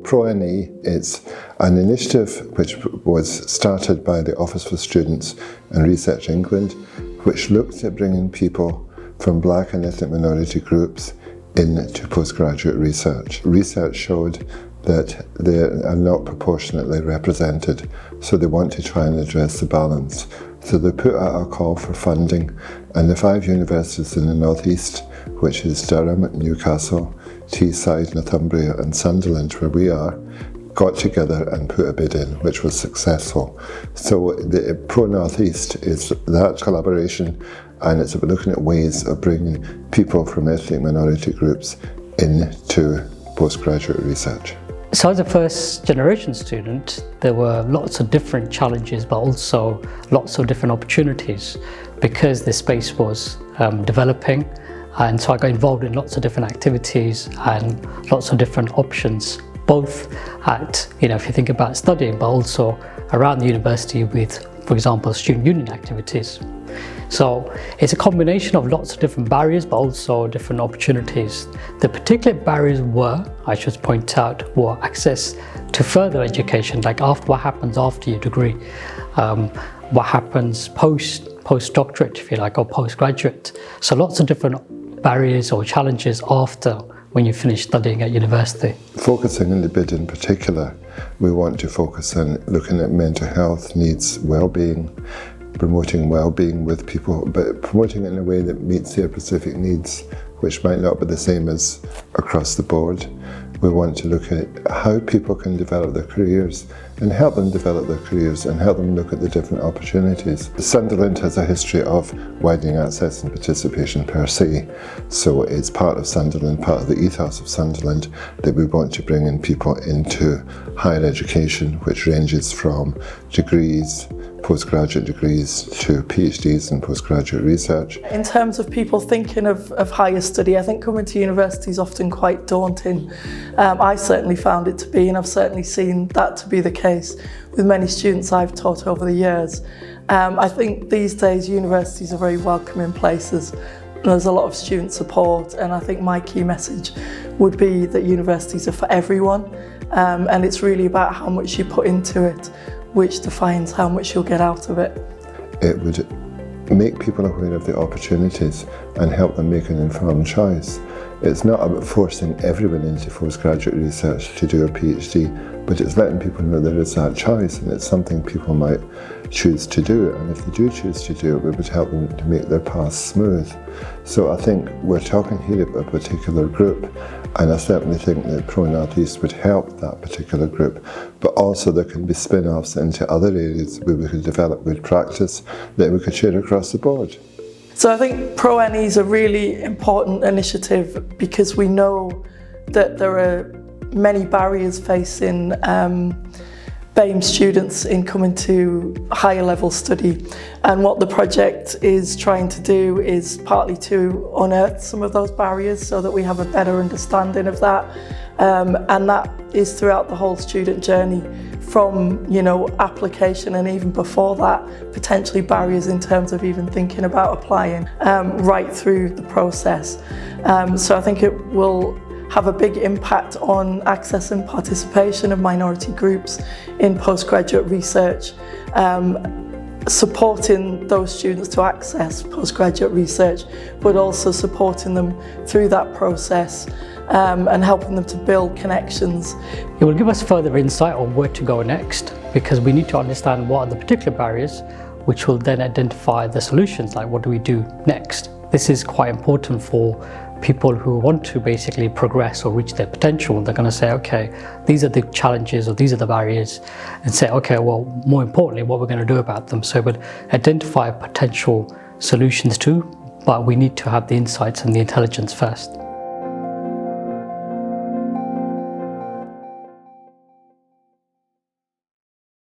ProNE is an initiative which was started by the Office for Students and Research England, which looked at bringing people from black and ethnic minority groups into postgraduate research. Research showed that they are not proportionately represented, so they want to try and address the balance. So they put out a call for funding, and the 5 universities in the North East, which is Durham, Newcastle, Teesside, Northumbria and Sunderland, where we are, got together and put a bid in, which was successful. So the Pro North East is that collaboration, and it's about looking at ways of bringing people from ethnic minority groups into postgraduate research. So as a first generation student, there were lots of different challenges, but also lots of different opportunities because the space was developing. And so I got involved in lots of different activities and lots of different options, both at, if you think about studying, but also around the university with, for example, student union activities. So it's a combination of lots of different barriers, but also different opportunities. The particular barriers were, I should point out, were access to further education, like what happens after your degree, what happens postdoctorate, if you like, or postgraduate. So lots of different barriers or challenges after when you finish studying at university. Focusing on the bid in particular, we want to focus on looking at mental health needs, well-being, promoting well-being with people, but promoting it in a way that meets their specific needs, which might not be the same as across the board. We want to look at how people can develop their careers and help them develop their careers and help them look at the different opportunities. Sunderland has a history of widening access and participation per se, so it's part of Sunderland, part of the ethos of Sunderland, that we want to bring in people into higher education, which ranges from degrees, postgraduate degrees to PhDs in postgraduate research. In terms of people thinking of higher study, I think coming to university is often quite daunting. I certainly found it to be, and I've certainly seen that to be the case with many students I've taught over the years. I think these days universities are very welcoming places. There's a lot of student support, and I think my key message would be that universities are for everyone, and it's really about how much you put into it, which defines how much you'll get out of it. It would make people aware of the opportunities and help them make an informed choice. It's not about forcing everyone into postgraduate research to do a PhD, but it's letting people know there is that choice, and it's something people might choose to do, and if they do choose to do it, we would help them to make their path smooth. So I think we're talking here about a particular group, and I certainly think that Pro North East would help that particular group, but also there can be spin-offs into other areas where we could develop good practice that we could share across the board. So I think ProNE is a really important initiative because we know that there are many barriers facing BAME students in coming to higher level study, and what the project is trying to do is partly to unearth some of those barriers so that we have a better understanding of that, and that is throughout the whole student journey, from application and even before that, potentially barriers in terms of even thinking about applying, right through the process. So I think it will have a big impact on access and participation of minority groups in postgraduate research, supporting those students to access postgraduate research, but also supporting them through that process and helping them to build connections. It will give us further insight on where to go next, because we need to understand what are the particular barriers, which will then identify the solutions, like what do we do next. This is quite important for people who want to basically progress or reach their potential. They're going to say, okay, these are the challenges or these are the barriers, and say, okay, well, more importantly, what we're going to do about them. So we'll identify potential solutions too, but we need to have the insights and the intelligence first.